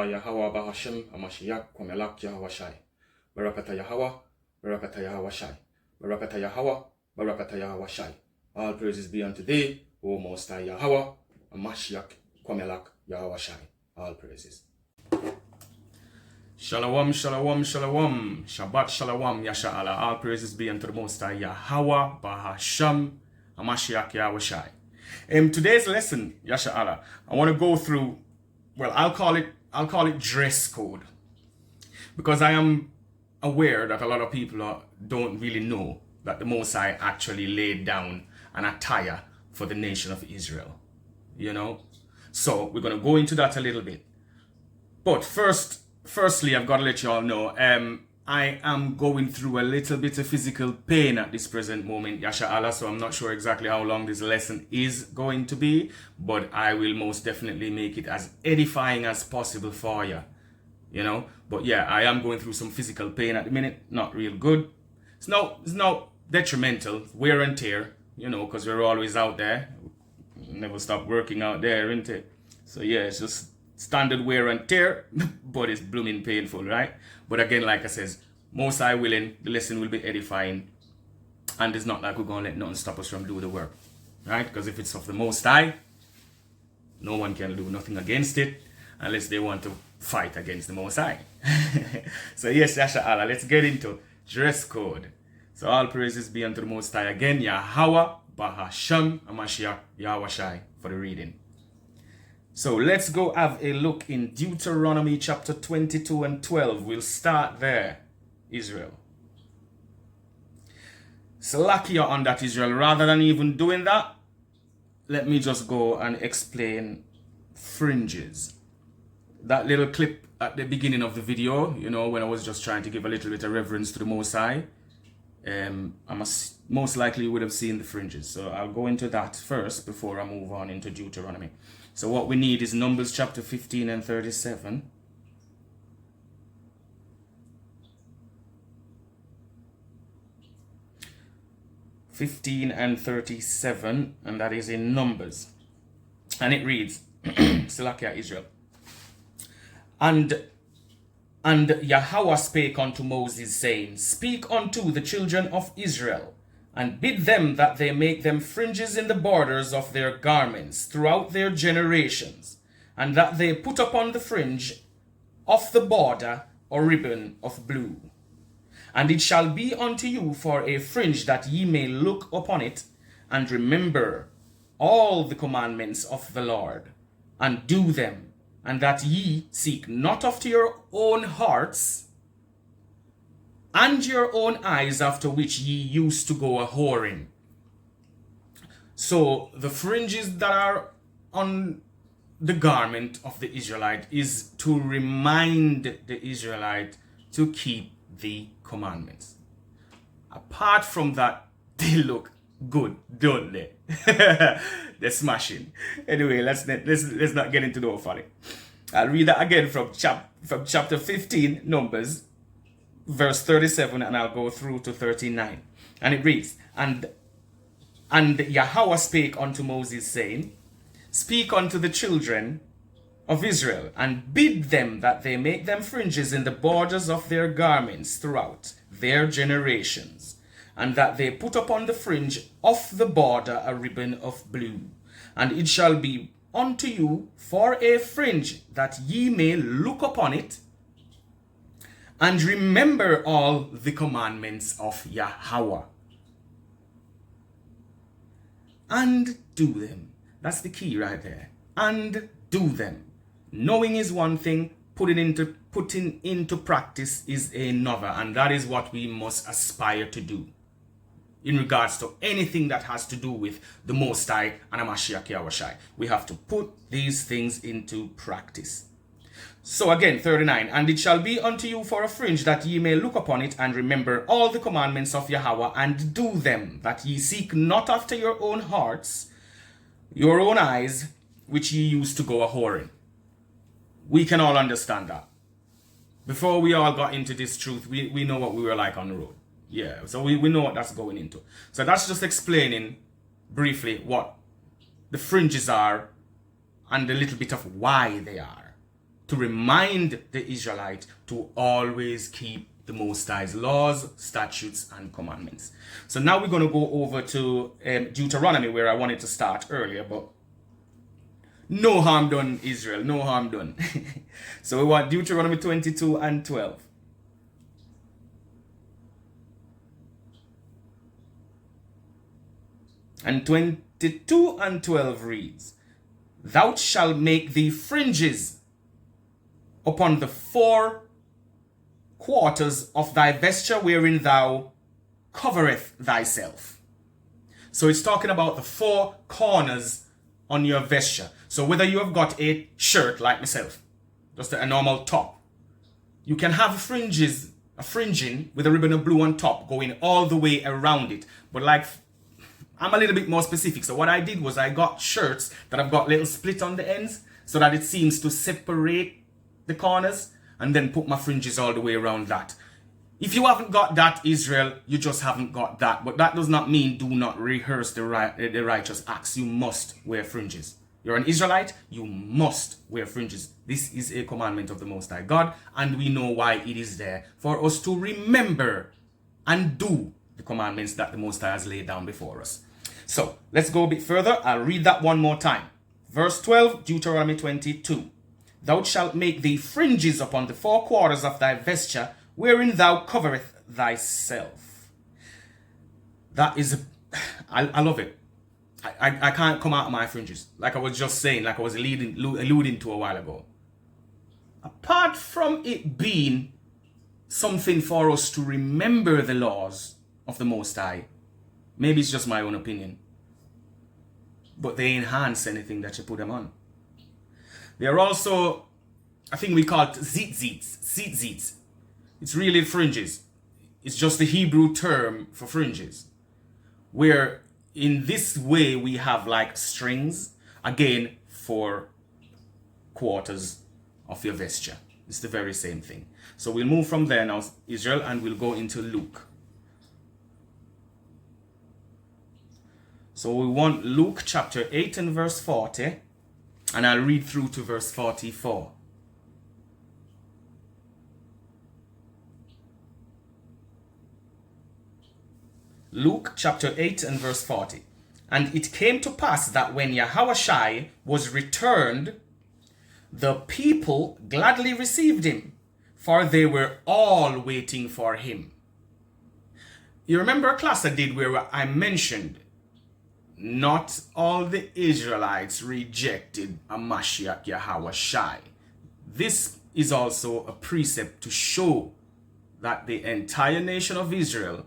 Yahweh Bahashem Amashiach Kwamelak Yahweh Shai. Barakata Yahweh, Barakata Yahweh Shai. Barakata Yahweh, Barakata Yahweh Shai. All praises be unto thee, O Most High Yahweh, Amashiach Kwamelak Yahweh Shai. All praises. Shalawam, Shalawam, Shalawam. Shabbat, Shalawam, Yasharahla. All praises be unto the Most High Yahweh, Bahashem, Amashiach Yahweh Shai. Today's lesson, Yasharahla, I want to go through, well, I'll call it dress code, because I am aware that a lot of people don't really know that the Most High actually laid down an attire for the nation of Israel, you know. So we're going to go into that a little bit. But firstly, I've got to let you all know, I am going through a little bit of physical pain at this present moment, Yasharahla, so I'm not sure exactly how long this lesson is going to be, but I will most definitely make it as edifying as possible for you, you know. But yeah, I am going through some physical pain at the minute, not real good. It's not detrimental, wear and tear, you know, because we're always out there. Never stop working out there, isn't it? So yeah, it's just standard wear and tear, but it's blooming painful, right? But again, like I says, Most High willing, the lesson will be edifying, and it's not like we're going to let nothing stop us from doing the work, right? Because if it's of the Most High, no one can do nothing against it unless they want to fight against the Most High. So yes, Yasharahla, let's get into dress code. So all praises be unto the Most High again, Yahweh, Bahashem, Amashiach, Yahweh Shai, for the reading. So let's go have a look in Deuteronomy chapter 22 and 12. We'll start there, Israel. Salakia on that, Israel. Rather than even doing that, let me just go and explain fringes. That little clip at the beginning of the video, you know, when I was just trying to give a little bit of reverence to the Most High, I most likely would have seen the fringes. So I'll go into that first before I move on into Deuteronomy. So what we need is Numbers chapter 15 and 37. And that is in Numbers. And it reads, Salakia Israel. And Yahweh spake unto Moses, saying, Speak unto the children of Israel, and bid them that they make them fringes in the borders of their garments throughout their generations, and that they put upon the fringe of the border a ribbon of blue. And it shall be unto you for a fringe, that ye may look upon it, and remember all the commandments of the Lord, and do them, and that ye seek not after your own hearts and your own eyes, after which ye used to go a-whoring. So the fringes that are on the garment of the Israelite is to remind the Israelite to keep the commandments. Apart from that, they look good, don't they? They're smashing. Anyway, let's not get into the folly. I'll read that again from chapter 15, Numbers, verse 37, and I'll go through to 39. And it reads, And Yahweh spake unto Moses, saying, Speak unto the children of Israel, and bid them that they make them fringes in the borders of their garments throughout their generations, and that they put upon the fringe of the border a ribbon of blue. And it shall be unto you for a fringe, that ye may look upon it, and remember all the commandments of Yahweh, and do them. That's the key right there. And do them. Knowing is one thing, putting into practice is another, and that is what we must aspire to do in regards to anything that has to do with the Most High and Amashiach Yahweh Shai. We have to put these things into practice. So again, 39, And it shall be unto you for a fringe, that ye may look upon it, and remember all the commandments of Yahweh, and do them, that ye seek not after your own hearts, your own eyes, which ye used to go a-whoring. We can all understand that. Before we all got into this truth, we know what we were like on the road. Yeah, so we know what that's going into. So that's just explaining briefly what the fringes are and a little bit of why they are. to remind the Israelite to always keep the Most High's laws, statutes, and commandments. So now we're going to go over to Deuteronomy, where I wanted to start earlier, but no harm done, Israel, no harm done. So we want Deuteronomy 22 and 12. And 22 and 12 reads, Thou shalt make thee fringes upon the four quarters of thy vesture wherein thou covereth thyself. So it's talking about the four corners on your vesture. So whether you have got a shirt like myself, just a normal top, you can have a fringing with a ribbon of blue on top going all the way around it. But like, I'm a little bit more specific. So what I did was I got shirts that have got little split on the ends so that it seems to separate the corners, and then put my fringes all the way around that. If you haven't got that, Israel, you just haven't got that. But that does not mean do not rehearse the righteous acts. You must wear fringes. You're an Israelite, you must wear fringes. This is a commandment of the Most High God, and we know why it is there, for us to remember and do the commandments that the Most High has laid down before us. So let's go a bit further. I'll read that one more time. Verse 12, Deuteronomy 22. Thou shalt make thee fringes upon the four quarters of thy vesture, wherein thou covereth thyself. That is, I love it. I can't come out of my fringes. Like I was just saying, like I was alluding to a while ago. Apart from it being something for us to remember the laws of the Most High, maybe it's just my own opinion, but they enhance anything that you put them on. They're also, I think we call it tzitzits. It's really fringes. It's just the Hebrew term for fringes. Where in this way we have like strings, again, for quarters of your vesture. It's the very same thing. So we'll move from there now, Israel, and we'll go into Luke. So we want Luke chapter 8 and verse 40. And I'll read through to verse 44. Luke chapter 8 and verse 40. And it came to pass that when Yahushua was returned, the people gladly received him, for they were all waiting for him. You remember a class I did where I mentioned not all the Israelites rejected a Mashiach Yahushua. This is also a precept to show that the entire nation of Israel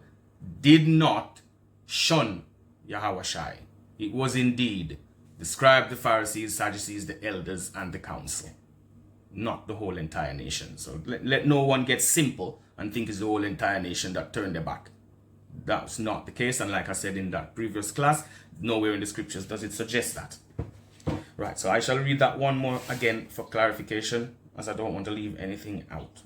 did not shun Yahushua. It was indeed the scribes, the Pharisees, Sadducees, the elders, and the council, not the whole entire nation. So let no one get simple and think it's the whole entire nation that turned their back. That's not the case, and like I said in that previous class, nowhere in the scriptures does it suggest that. Right, so I shall read that one more again for clarification, as I don't want to leave anything out.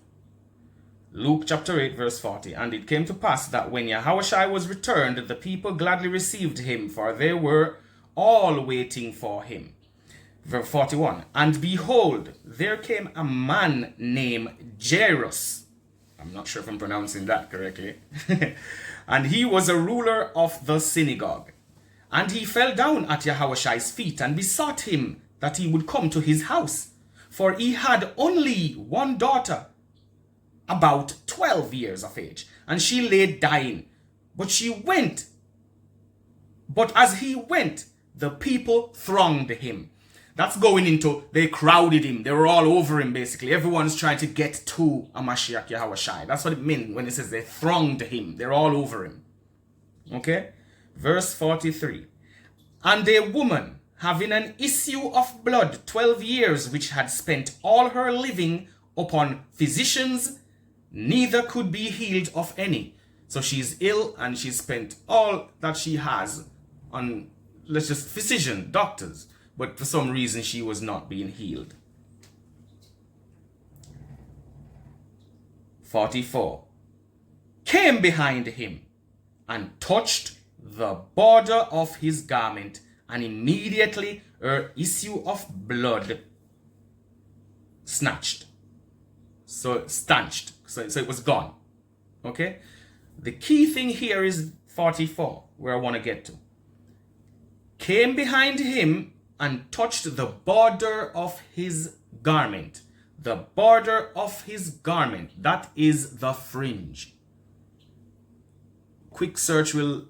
Luke chapter 8 verse 40. And it came to pass that when Yahushua was returned, the people gladly received him, for they were all waiting for him. Verse 41. And behold, there came a man named Jairus. I'm not sure if I'm pronouncing that correctly. And he was a ruler of the synagogue. And he fell down at Yahushua's feet and besought him that he would come to his house. For he had only one daughter, about 12 years of age, and she lay dying. But as he went, the people thronged him. That's going into, they crowded him. They were all over him, basically. Everyone's trying to get to a Mashiach Yahushua. That's what it meant when it says they thronged him. They're all over him. Okay? Verse 43. And a woman having an issue of blood 12 years, which had spent all her living upon physicians, neither could be healed of any. So she's ill and she's spent all that she has on, physician, doctors. But for some reason, she was not being healed. 44. Came behind him and touched the border of his garment, and immediately her issue of blood snatched. So stanched. So it was gone. Okay? The key thing here is 44, where I want to get to. Came behind him and touched the border of his garment. The border of his garment. That is the fringe. Quick search will,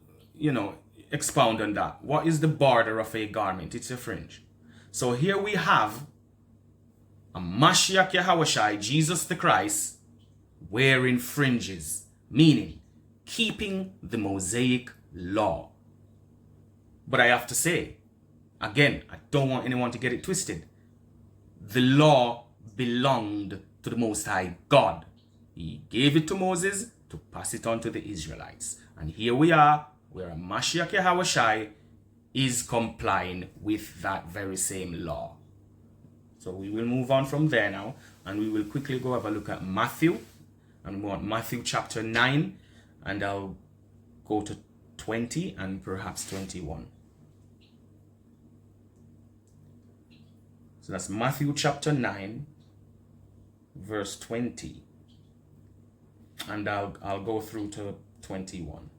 expound on that. What is the border of a garment? It's a fringe. So here we have a Mashiach Yahawashi, Jesus the Christ, wearing fringes, meaning keeping the Mosaic law. But I have to say, again, I don't want anyone to get it twisted. The law belonged to the Most High God. He gave it to Moses to pass it on to the Israelites. And here we are, where a Mashiach Yahawashi is complying with that very same law. So we will move on from there now, and we will quickly go have a look at Matthew. And we want Matthew chapter 9, and I'll go to 20 and perhaps 21. So that's Matthew chapter 9, verse 20. And I'll go through to 21.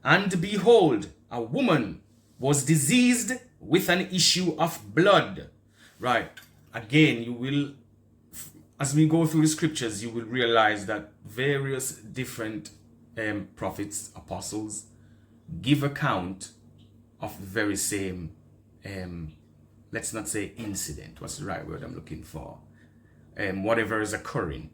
And behold, a woman was diseased with an issue of blood. Right. Again, you will, as we go through the scriptures, you will realize that various different prophets, apostles, give account of the very same, let's not say incident. What's the right word I'm looking for? Whatever is occurring.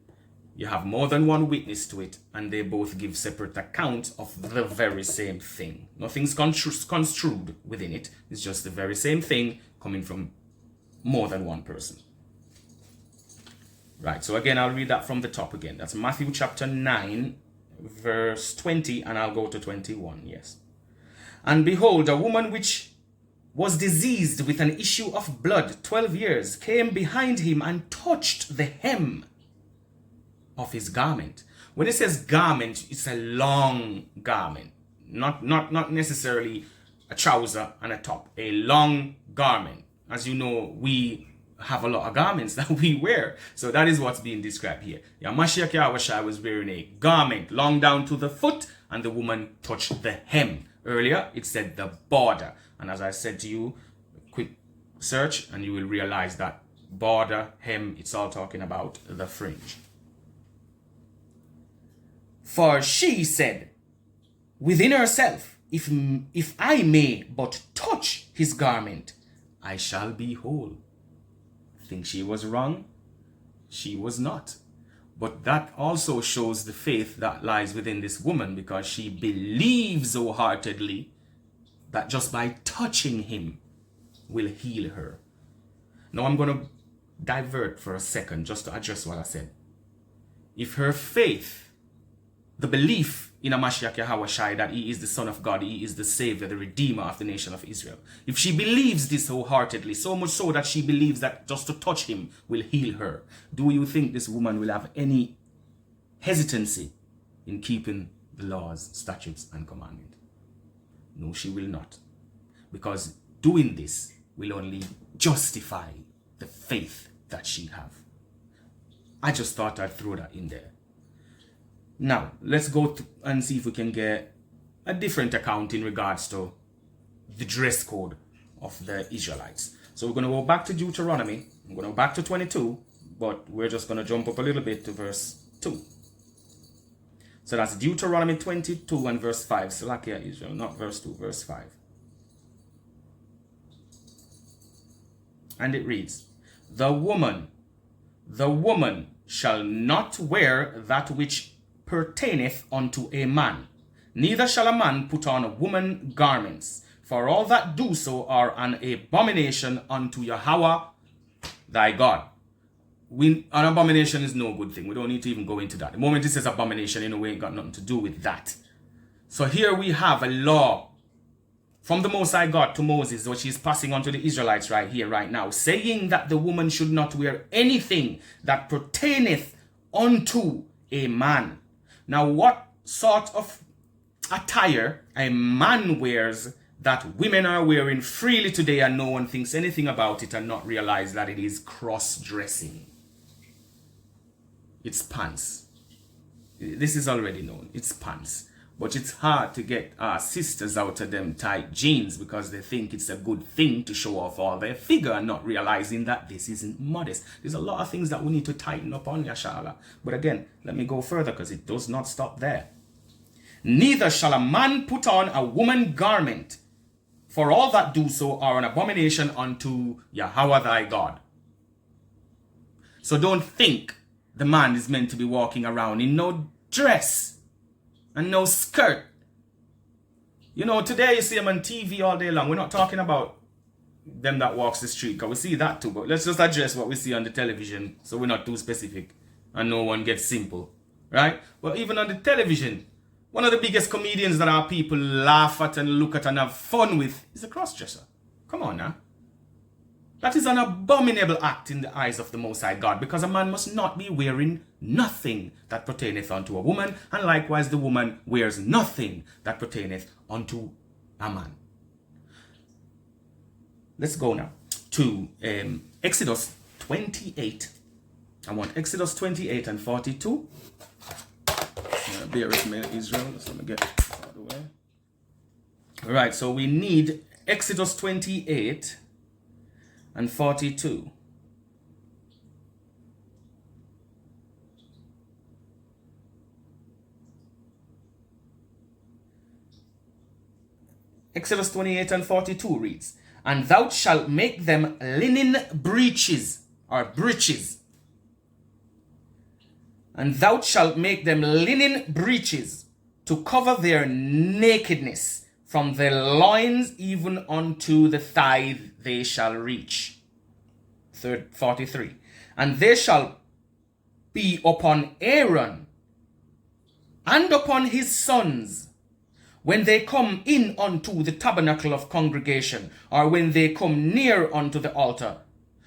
You have more than one witness to it, and they both give separate accounts of the very same thing. Nothing's construed within it. It's just the very same thing coming from more than one person. Right, so again, I'll read that from the top again. That's Matthew chapter 9, verse 20, and I'll go to 21, yes. And behold, a woman which was diseased with an issue of blood 12 years came behind him and touched the hem of his garment. When it says garment, it's a long garment, not necessarily a trouser and a top, a long garment. As you know, we have a lot of garments that we wear, so that is what's being described here. Mashiach Yahawashi was wearing a garment long down to the foot, and the woman touched the hem. Earlier it said the border, and as I said to you, quick search and you will realize that border, hem, it's all talking about the fringe. For she said within herself, if I may but touch his garment, I shall be whole. Think she was wrong? She was not. But that also shows the faith that lies within this woman, because she believes wholeheartedly that just by touching him will heal her. Now I'm going to divert for a second just to address what I said. If her faith, the belief in a Mashiach Yahawashi that he is the Son of God, he is the Savior, the Redeemer of the nation of Israel. If she believes this wholeheartedly, so much so that she believes that just to touch him will heal her, do you think this woman will have any hesitancy in keeping the laws, statutes, and commandments? No, she will not. Because doing this will only justify the faith that she have. I just thought I'd throw that in there. Now, let's go and see if we can get a different account in regards to the dress code of the Israelites. So we're going to go back to Deuteronomy. I'm going to go back to 22, but we're just going to jump up a little bit to verse 2. So that's Deuteronomy 22 and verse 5. Salakia Israel, not verse 2, verse 5. And it reads, The woman shall not wear that which pertaineth unto a man, neither shall a man put on woman garments, for all that do so are an abomination unto Yahweh thy God. An abomination is no good thing. We don't need to even go into that. The moment it says abomination, in a way, it got nothing to do with that. So here we have a law from the Most High God to Moses, which he's passing on to the Israelites right here, right now, saying that the woman should not wear anything that pertaineth unto a man. Now, what sort of attire a man wears that women are wearing freely today and no one thinks anything about it and not realize that it is cross-dressing. It's pants. This is already known. It's pants. But it's hard to get our sisters out of them tight jeans because they think it's a good thing to show off all their figure and not realizing that this isn't modest. There's a lot of things that we need to tighten up on, Yasharahla. But again, let me go further because it does not stop there. Neither shall a man put on a woman garment, for all that do so are an abomination unto Yahweh thy God. So don't think the man is meant to be walking around in no dress and no skirt. You know, today you see them on TV all day long. We're not talking about them that walks the street, because we see that too. But let's just address what we see on the television so we're not too specific and no one gets simple. Right? But even on the television, one of the biggest comedians that our people laugh at and look at and have fun with is a cross-dresser. Come on now. That is an abominable act in the eyes of the Most High God, because a man must not be wearing nothing that pertaineth unto a woman, and likewise the woman wears nothing that pertaineth unto a man. Let's go now to Exodus 28. I want Exodus 28 and 42. Bear with me, Israel. So let me get out of the way. All right, so we need Exodus 28 and 42. Exodus 28 and 42 reads, "And thou shalt make them linen breeches," or breeches. "And thou shalt make them linen breeches to cover their nakedness. From their loins even unto the thigh they shall reach." 43. "And they shall be upon Aaron and upon his sons when they come in unto the tabernacle of congregation, or when they come near unto the altar,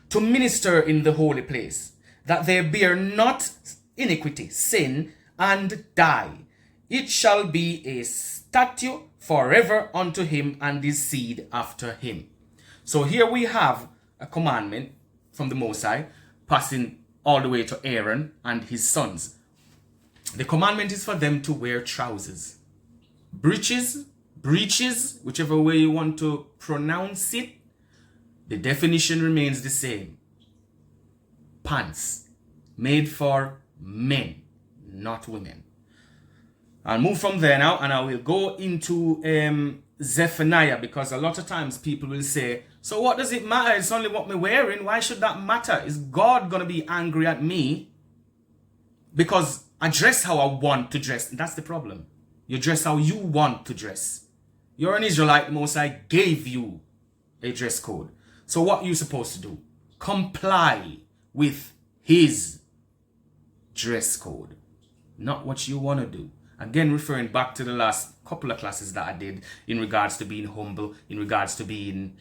to minister in the holy place, that they bear not iniquity, sin, and die. It shall be a statute forever unto him and his seed after him." So here we have a commandment from the Most High, passing all the way to Aaron and his sons. The commandment is for them to wear trousers. Breeches, whichever way you want to pronounce it, the definition remains the same. Pants, made for men, not women. I'll move from there now, and I will go into Zephaniah, because a lot of times people will say, so what does it matter? It's only what we're wearing. Why should that matter? Is God going to be angry at me because I dress how I want to dress? And that's the problem. You dress how you want to dress. You're an Israelite. The Most High gave you a dress code. So what are you supposed to do? Comply with his dress code, not what you want to do. Again, referring back to the last couple of classes that I did in regards to being humble, in regards to being,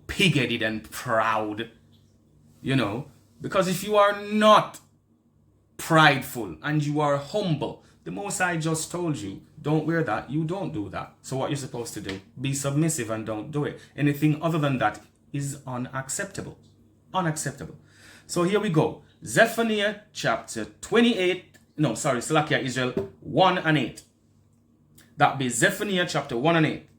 pig-headed and proud, because if you are not prideful and you are humble, the Most High just told you, don't wear that, you don't do that. So what you're supposed to do? Be submissive and don't do it. Anything other than that is unacceptable. Unacceptable. So here we go. Zephaniah chapter 28. No, sorry, Salakia Israel 1 and 8. That be Zephaniah chapter 1 and 8.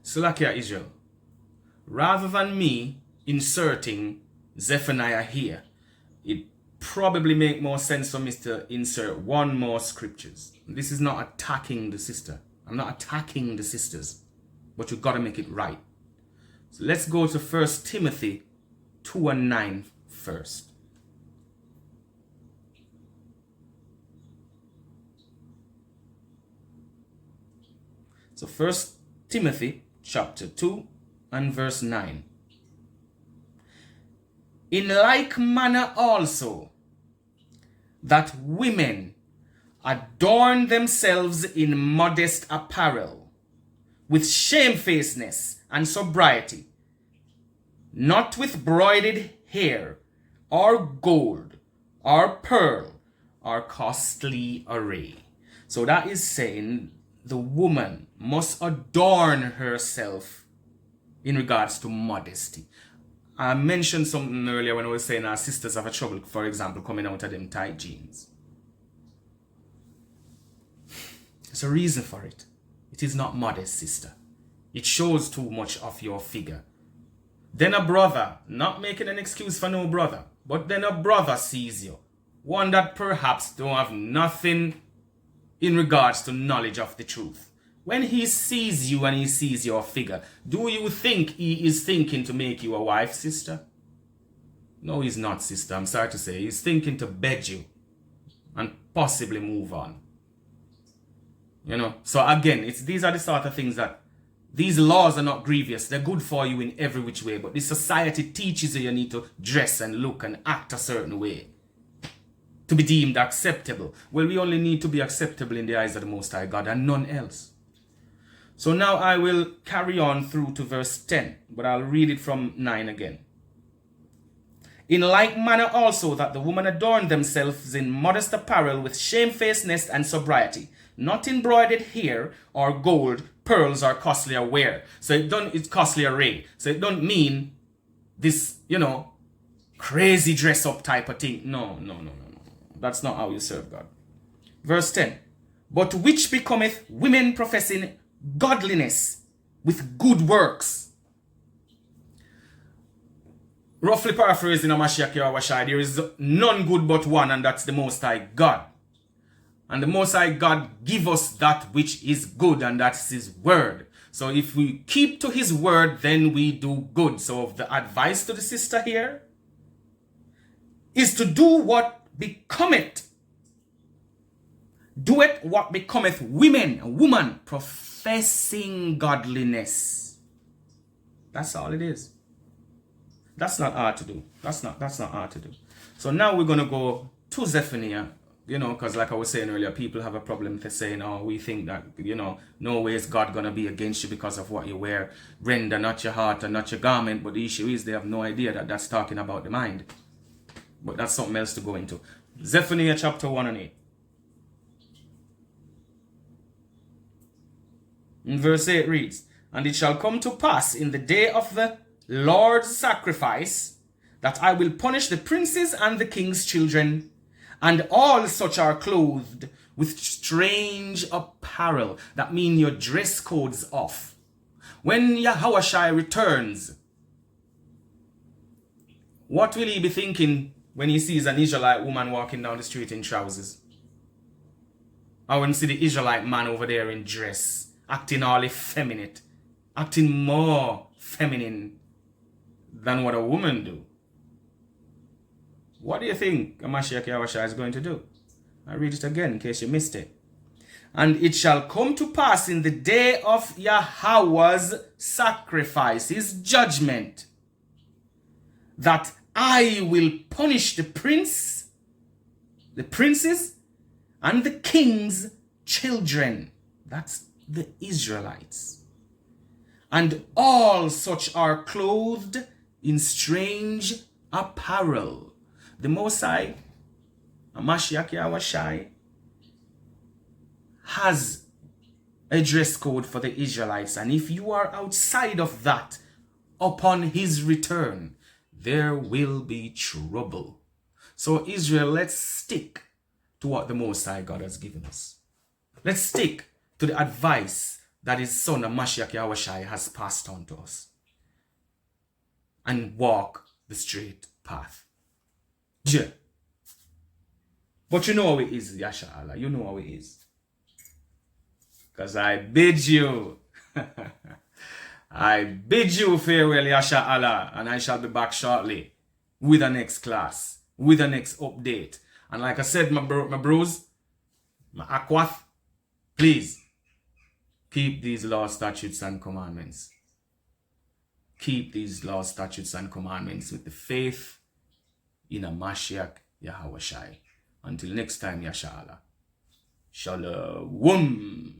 Salakia Israel. Rather than me inserting Zephaniah here, it probably make more sense for me to insert one more scriptures. This is not attacking the sister. I'm not attacking the sisters, but you got to make it right. So let's go to 1 Timothy 2 and 9 first. So 1 Timothy chapter 2 and verse 9. "In like manner also, that women adorn themselves in modest apparel, with shamefacedness and sobriety, not with broided hair, or gold, or pearl, or costly array. So that is saying the woman must adorn herself in regards to modesty. I mentioned something earlier when I was saying our sisters have a trouble, for example, coming out of them tight jeans. There's a reason for it. It is not modest, sister. It shows too much of your figure. Then a brother, not making an excuse for no brother, but then a brother sees you. One that perhaps don't have nothing in regards to knowledge of the truth. When he sees you and he sees your figure, do you think he is thinking to make you a wife, sister? No, he's not, sister. I'm sorry to say. He's thinking to bed you and possibly move on. You know, so again, these are the sort of things that these laws are not grievous. They're good for you in every which way. But this society teaches you need to dress and look and act a certain way to be deemed acceptable. Well, we only need to be acceptable in the eyes of the Most High God and none else. So now I will carry on through to verse 10, but I'll read it from 9 again. In like manner also that the women adorn themselves in modest apparel with shamefacedness and sobriety, not in broidered hair or gold, pearls or costly wear. So it's costly array. So it don't mean this, crazy dress up type of thing. No. That's not how you serve God. Verse 10. But which becometh women professing godliness with good works. Roughly paraphrasing a Mashiach Yahushua, there is none good but one, and that's the Most High God. And the Most High God give us that which is good, and that's His word. So if we keep to His word, then we do good. So the advice to the sister here is to do what becometh. Do it what becometh woman, professing godliness. That's all it is. That's not hard to do. That's not hard to do. So now we're going to go to Zephaniah, because like I was saying earlier, people have a problem with saying, oh, we think that, no way is God going to be against you because of what you wear. Render not your heart and not your garment. But the issue is they have no idea that that's talking about the mind. But that's something else to go into. Zephaniah chapter 1 and 8. In verse 8 reads, and it shall come to pass in the day of the Lord's sacrifice that I will punish the princes and the king's children, and all such are clothed with strange apparel. That means your dress code's off. When Yahushua returns, what will he be thinking when he sees an Israelite woman walking down the street in trousers? Or when he see the Israelite man over there in dress, acting all effeminate, acting more feminine than what a woman do? What do you think Mashiach Yahushua is going to do? I'll read it again in case you missed it. And it shall come to pass in the day of Yahweh's sacrifice, his judgment, that I will punish the princes, and the king's children. That's the Israelites. And all such are clothed in strange apparel. The Most High, Mashiach Yahushua, has a dress code for the Israelites. And if you are outside of that, upon his return, there will be trouble. So Israel, let's stick to what the Most High God has given us. Let's stick to the advice that his son, Mashiach Yahushua, has passed on to us. And walk the straight path. Yeah. But you know how it is, Yasharahla. You know how it is. Because I bid you. I bid you farewell, Yasharahla. And I shall be back shortly with the next class, with the next update. And like I said, my bros, my aquath, please keep these laws, statutes, and commandments. Keep these laws, statutes, and commandments with the faith in a Mashiach Yahushua. Until next time, Yasharahla. Shalawam.